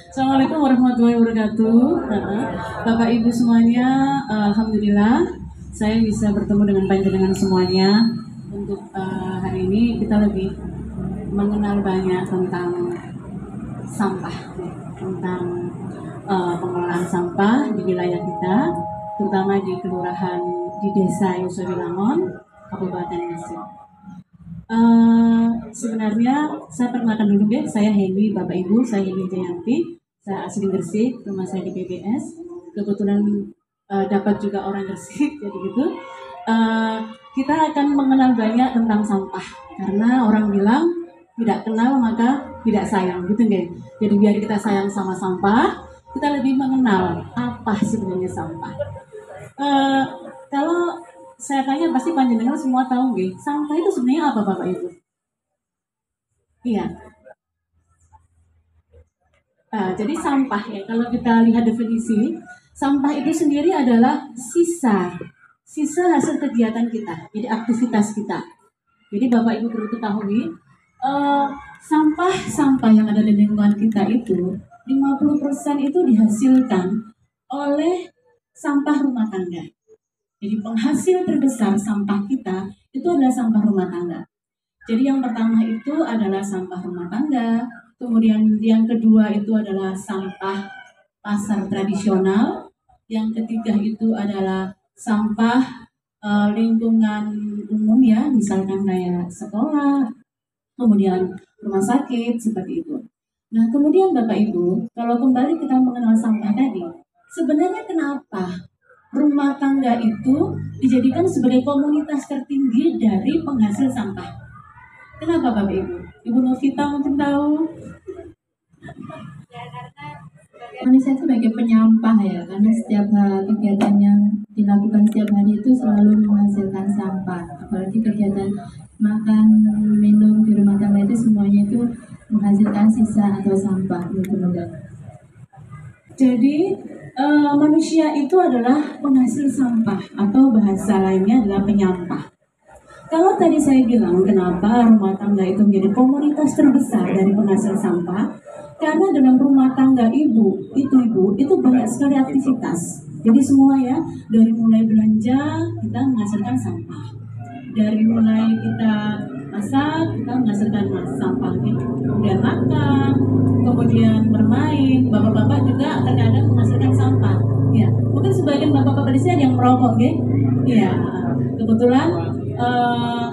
Assalamualaikum warahmatullahi wabarakatuh. Bapak Ibu semuanya, alhamdulillah saya bisa bertemu dengan panjenengan semuanya. Untuk hari ini kita lebih mengenal banyak tentang sampah, tentang pengelolaan sampah di wilayah kita, terutama di kelurahan di Desa Yosowilangon, Kabupaten Gresik. Sebenarnya saya perkenalkan dulu ya, saya Heni, Bapak Ibu, saya Heni Jayanti, saya asli Gresik, rumah saya di PBS. Kebetulan dapat juga orang Gresik, jadi gitu. Kita akan mengenal banyak tentang sampah, karena orang bilang tidak kenal maka tidak sayang, gitu nggak? Jadi biar kita sayang sama sampah, kita lebih mengenal apa sebenarnya sampah. Eh, Kalau saya tanya pasti panjenengan semua tahu nggih, sampah itu sebenarnya apa Bapak Ibu? Iya. Jadi sampah ya, kalau kita lihat definisi, sampah itu sendiri adalah sisa hasil kegiatan kita, jadi aktivitas kita. Jadi Bapak Ibu perlu ketahui, eh, sampah-sampah yang ada di lingkungan kita itu 50% itu dihasilkan oleh sampah rumah tangga. Jadi penghasil terbesar sampah kita itu adalah sampah rumah tangga. Jadi yang pertama itu adalah sampah rumah tangga, kemudian yang kedua itu adalah sampah pasar tradisional, yang ketiga itu adalah sampah lingkungan umum ya, misalkan kayak sekolah, kemudian rumah sakit seperti itu. Nah, kemudian Bapak Ibu, kalau kembali kita mengenal sampah tadi, sebenarnya kenapa rumah tangga itu dijadikan sebagai komunitas tertinggi dari penghasil sampah? Kenapa Bapak Ibu? Ibu Novita mungkin tahu? Manusia itu sebagai penyampah ya, karena setiap kegiatan yang dilakukan setiap hari itu selalu menghasilkan sampah. Apalagi kegiatan makan, minum di rumah tangga itu semuanya itu menghasilkan sisa atau sampah gitu loh. Jadi manusia itu adalah penghasil sampah atau bahasa lainnya adalah penyampah. Kalau tadi saya bilang kenapa rumah tangga itu menjadi komunitas terbesar dari penghasil sampah, karena dalam rumah tangga ibu itu banyak sekali aktivitas. Jadi semua ya, dari mulai belanja kita menghasilkan sampah, dari mulai kita masak kita menghasilkan sampah, kemudian makan, kemudian bermain, bapak-bapak juga terkadang menghasilkan sampah. Ya, mungkin sebagian bapak-bapak di sini ada yang merokok, ya. Kebetulan eh,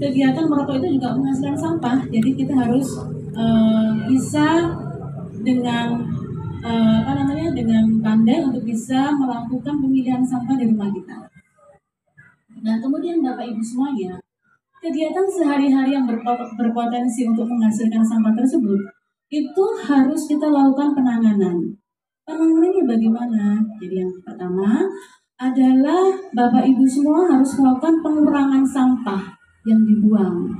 kegiatan merokok itu juga menghasilkan sampah, jadi kita harus bisa dengan dengan pandai untuk bisa melakukan pemilihan sampah di rumah kita. Nah, kemudian Bapak Ibu semuanya, kegiatan sehari-hari yang berpotensi untuk menghasilkan sampah tersebut itu harus kita lakukan penanganan. Penanganannya bagaimana? Jadi yang pertama adalah Bapak Ibu semua harus melakukan pengurangan sampah yang dibuang.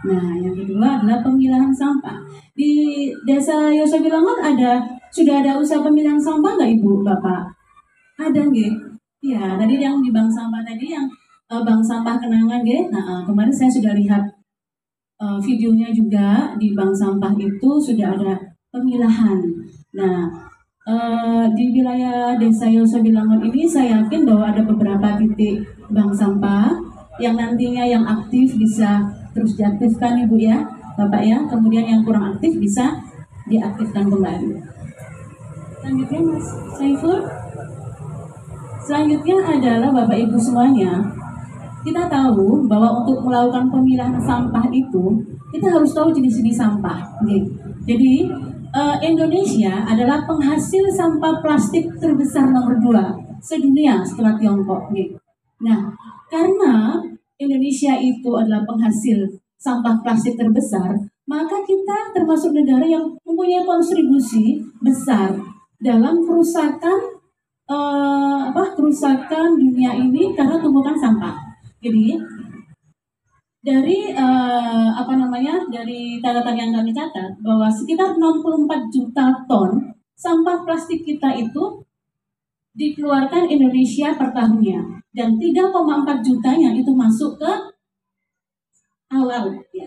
Nah, yang kedua adalah pemilahan sampah. Di Desa Yosowilangon sudah ada usaha pemilahan sampah nggak Ibu, Bapak? Ada nggih? Ya, tadi yang di bank sampah tadi yang bank sampah kenangan nggih. Nah, kemarin saya sudah lihat videonya juga di bank sampah itu sudah ada pemilahan. Nah, di wilayah Desa Yosowilangon ini saya yakin bahwa ada beberapa titik bank sampah yang nantinya yang aktif bisa terus diaktifkan Ibu ya, Bapak ya. Kemudian yang kurang aktif bisa diaktifkan kembali. Selanjutnya Mas Saiful. Selanjutnya adalah Bapak Ibu semuanya, kita tahu bahwa untuk melakukan pemilahan sampah itu kita harus tahu jenis-jenis sampah. Jadi Indonesia adalah penghasil sampah plastik terbesar nomor 2 sedunia setelah Tiongkok. Nah, karena Indonesia itu adalah penghasil sampah plastik terbesar, maka kita termasuk negara yang mempunyai kontribusi besar dalam kerusakan dunia ini karena tumpukan sampah. Jadi dari dari catatan yang kami catat bahwa sekitar 64 juta ton sampah plastik kita itu dikeluarkan Indonesia per tahunnya, dan 3,4 jutanya itu masuk ke laut ya,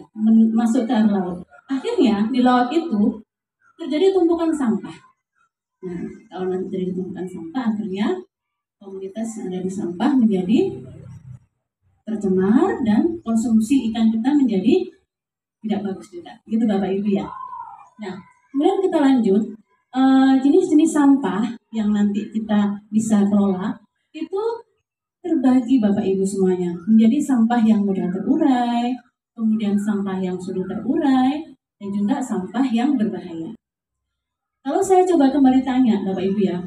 masuk ke laut. Akhirnya di laut itu terjadi tumpukan sampah. Nah, kalau nanti tidak ditemukan sampah, akhirnya komunitas yang ada di sampah menjadi tercemar dan konsumsi ikan kita menjadi tidak bagus juga. Gitu Bapak Ibu ya. Nah, kemudian kita lanjut. Jenis-jenis sampah yang nanti kita bisa kelola itu terbagi Bapak Ibu semuanya menjadi sampah yang mudah terurai, kemudian sampah yang sulit terurai, dan juga sampah yang berbahaya. Kalau saya coba kembali tanya Bapak Ibu ya,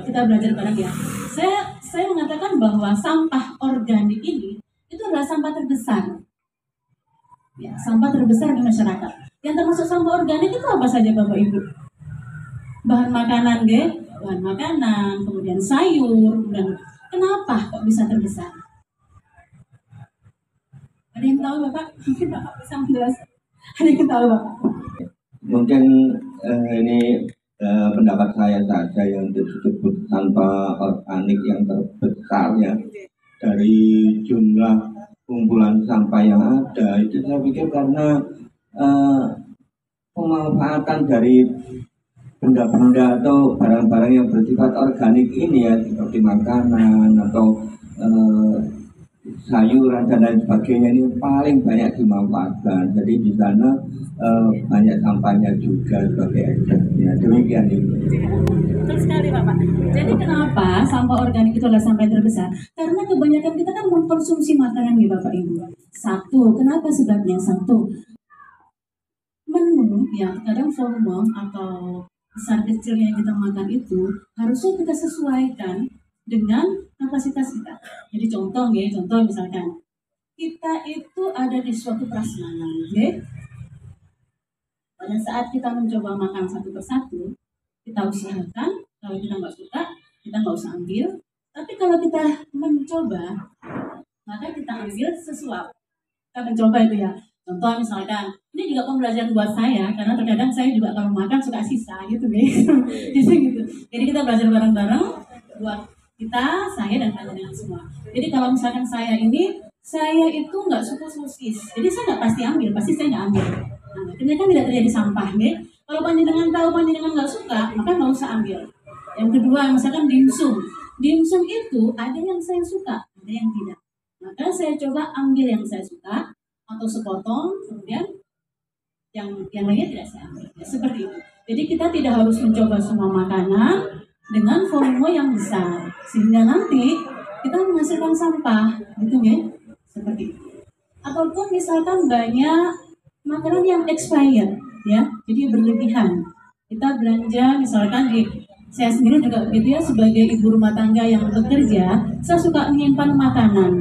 kita belajar bareng ya. Saya mengatakan bahwa sampah organik ini itu adalah sampah terbesar. Ya, sampah terbesar di masyarakat. Yang termasuk sampah organik itu apa saja Bapak Ibu? Bahan makanan, bahan makanan, kemudian sayur, dan kenapa kok bisa terbesar? Ada yang tahu Bapak? Mungkin Bapak bisa menjelaskan. Ada yang tahu Bapak? Mungkin ini pendapat saya saja yang disebut sampah organik yang terbesar ya, dari jumlah kumpulan sampah yang ada itu saya pikir karena pemanfaatan dari benda-benda atau barang-barang yang bersifat organik ini ya, seperti makanan atau sayuran dan lain sebagainya ini paling banyak dimanfaatkan. Jadi di sana banyak sampahnya juga sebagai eksesnya. Demikian itu. Betul sekali Bapak. Jadi kenapa sampah organik itu adalah sampah yang terbesar? Karena kebanyakan kita kan mengkonsumsi makanan nih Bapak Ibu. Satu, kenapa sebabnya? Satu, menu yang kadang volume atau besar kecilnya yang kita makan itu harusnya kita sesuaikan dengan kapasitas kita. Jadi contoh misalkan kita itu ada di suatu prasmanan, pada saat kita mencoba makan satu persatu, kita usahakan kalau kita nggak suka kita nggak usah ambil. Tapi kalau kita mencoba, maka kita ambil sesuap. Kita mencoba itu ya. Contoh misalkan, ini juga pembelajaran buat saya, karena terkadang saya juga kalau makan suka sisa gitu gitu. Jadi kita belajar bareng-bareng buat kita, saya dan kalian semua. Jadi kalau misalkan saya itu nggak suka sosis, jadi saya nggak pasti ambil, pasti saya nggak ambil. Nah, akhirnya kan tidak terjadi sampah, Kalau panjenengan tahu panjenengan nggak suka, maka nggak usah ambil. Yang kedua, misalkan dimsum itu ada yang saya suka, ada yang tidak. Maka saya coba ambil yang saya suka atau sepotong, kemudian yang lainnya tidak saya ambil. Ya, seperti itu. Jadi kita tidak harus mencoba semua makanan dengan volume yang besar, sehingga nanti kita menghasilkan sampah, gitu ya, seperti itu. Ataupun misalkan banyak makanan yang expired, ya, jadi berlebihan. Kita belanja misalkan saya sendiri juga begitu ya, sebagai ibu rumah tangga yang bekerja, saya suka menyimpan makanan.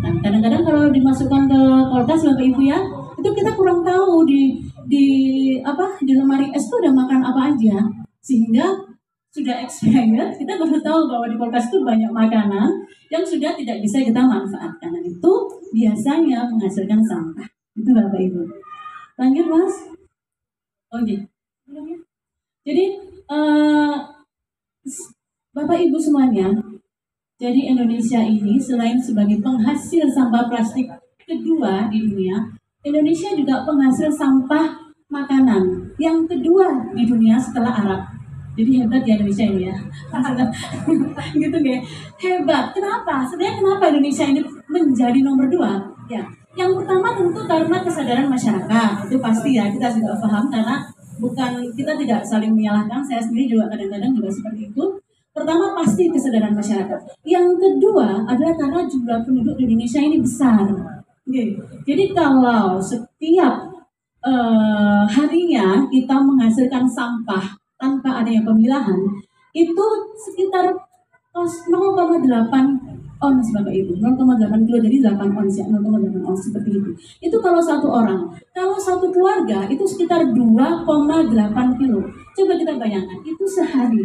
Nah, kadang-kadang kalau dimasukkan ke kulkas Bapak Ibu ya, itu kita kurang tahu di lemari es itu udah makan apa aja, sehingga sudah expired, kita baru tahu bahwa di kulkas itu banyak makanan yang sudah tidak bisa kita manfaatkan. Dan itu biasanya menghasilkan sampah. Itu Bapak Ibu. Lanjut Mas. Oke. Jadi Bapak Ibu semuanya, jadi Indonesia ini selain sebagai penghasil sampah plastik kedua di dunia, Indonesia juga penghasil sampah makanan yang kedua di dunia setelah Arab. Jadi hebat ya Indonesia ini ya. Gitu ya. Hebat. Kenapa? Sebenarnya kenapa Indonesia ini menjadi nomor 2? Ya. Yang pertama tentu karena kesadaran masyarakat. Itu pasti ya, kita juga paham karena kita tidak saling menyalahkan. Saya sendiri juga kadang-kadang juga seperti itu. Pertama pasti kesadaran masyarakat. Yang kedua adalah karena jumlah penduduk di Indonesia ini besar. Jadi kalau setiap harinya kita menghasilkan sampah tanpa adanya pemilahan, itu sekitar 0,8 ons Bapak Ibu, 0,8 kilo, jadi 8 ons ya, 0,8 ons seperti itu. Itu kalau satu orang. Kalau satu keluarga itu sekitar 2,8 kilo. Coba kita bayangkan, itu sehari.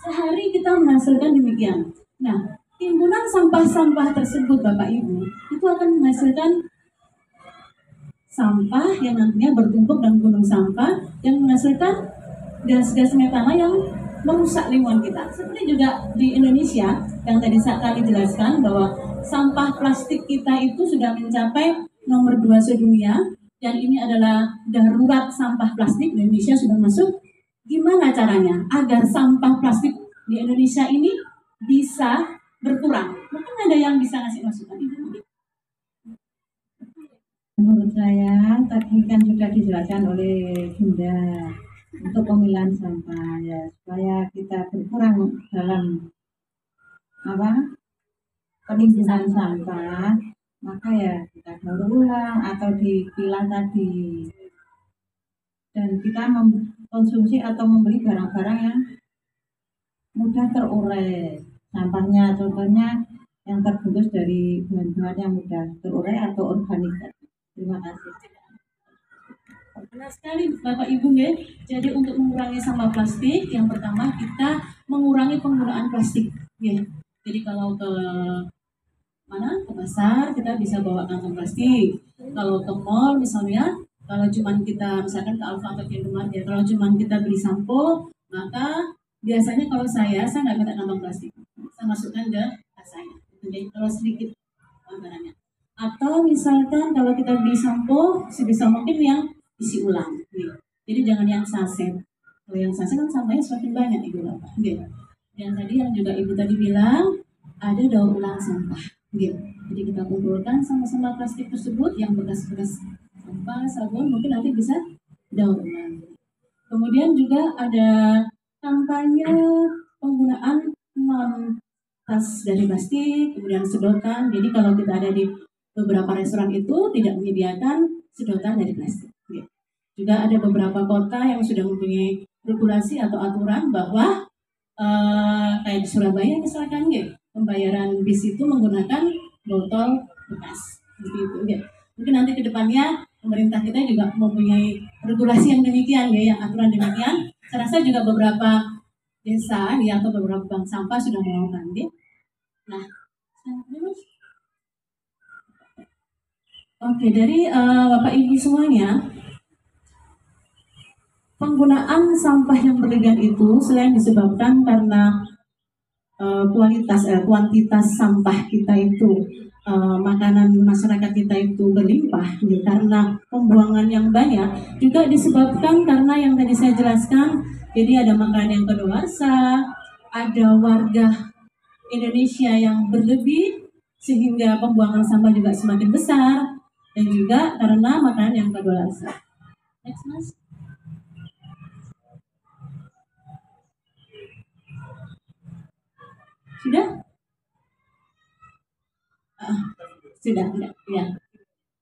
Sehari kita menghasilkan demikian. Nah, timbunan sampah-sampah tersebut Bapak Ibu, itu akan menghasilkan sampah yang nantinya bertumpuk dalam gunung sampah yang menghasilkan gas-gas metana yang merusak lingkungan kita. Seperti juga di Indonesia yang tadi kami jelaskan bahwa sampah plastik kita itu sudah mencapai nomor 2 sedunia, dan ini adalah darurat sampah plastik. Indonesia sudah masuk gimana caranya agar sampah plastik di Indonesia ini bisa berkurang? Mungkin ada yang bisa ngasih masukan, Ibu. Menurut saya tadi kan sudah dijelaskan oleh Bunda untuk pemilahan sampah ya, supaya kita berkurang dalam penimbunan sampah, maka ya kita daur ulang atau dipilah tadi, dan kita mengkonsumsi atau membeli barang-barang yang mudah terurai sampahnya, contohnya yang terbungkus dari bahan-bahan yang mudah terurai atau organik. Terima kasih. Benar sekali Bapak Ibu ya. Jadi untuk mengurangi sampah plastik, yang pertama kita mengurangi penggunaan plastik ya. Jadi kalau ke pasar kita bisa bawa kantong plastik. Kalau ke mall misalnya, kalau cuman kita misalkan ke Alfa atau ke Indomaret ya, kalau cuman kita beli sampo, maka biasanya kalau saya nggak minta kantong plastik, saya masukkan ke tas saya. Jadi kalau sedikit barangnya. Atau misalkan kalau kita beli sampo, sebisa mungkin yang isi ulang. Nih. Jadi jangan yang saset. Kalau yang saset kan sampahnya semakin banyak Ibu Bapak. Gitu. Dan tadi yang juga Ibu tadi bilang, ada daur ulang sampah. Gitu. Jadi kita kumpulkan sama-sama plastik tersebut yang bekas-bekas sampah, sabun, mungkin nanti bisa daur ulang. Kemudian juga ada kampanye penggunaan non tas dari plastik, kemudian sedotan. Jadi kalau kita ada di beberapa restoran itu tidak menyediakan sedotan dari plastik. Juga ada beberapa kota yang sudah mempunyai regulasi atau aturan bahwa kayak di Surabaya misalkan ya, pembayaran bis itu menggunakan botol bekas. Seperti itu. Mungkin nanti ke depannya pemerintah kita juga mempunyai regulasi yang demikian ya, yang aturan demikian. Saya rasa juga beberapa desa ya atau beberapa bank sampah sudah melakukan. Nah, oke, dari Bapak Ibu semuanya, penggunaan sampah yang berlebihan itu selain disebabkan karena kuantitas sampah kita itu, makanan masyarakat kita itu berlimpah, karena pembuangan yang banyak, juga disebabkan karena yang tadi saya jelaskan, jadi ada makanan yang kadaluarsa, ada warga Indonesia yang berlebih, sehingga pembuangan sampah juga semakin besar, dan juga karena makanan yang kadaluarsa. Next, Mas. Sudah? Sudah, enggak? Ya.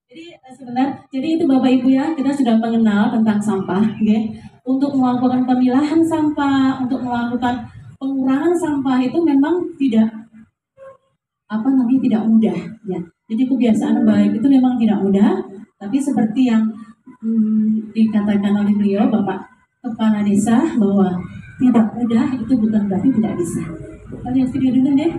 Jadi sebentar, jadi itu Bapak Ibu ya, kita sudah mengenal tentang sampah, ya. Untuk melakukan pemilahan sampah, untuk melakukan pengurangan sampah itu memang tidak tidak mudah, ya. Jadi kebiasaan baik itu memang tidak mudah, tapi seperti yang dikatakan oleh beliau, Bapak Kepala Desa, bahwa tidak mudah itu bukan berarti tidak bisa. Kita lihat video dulu deh.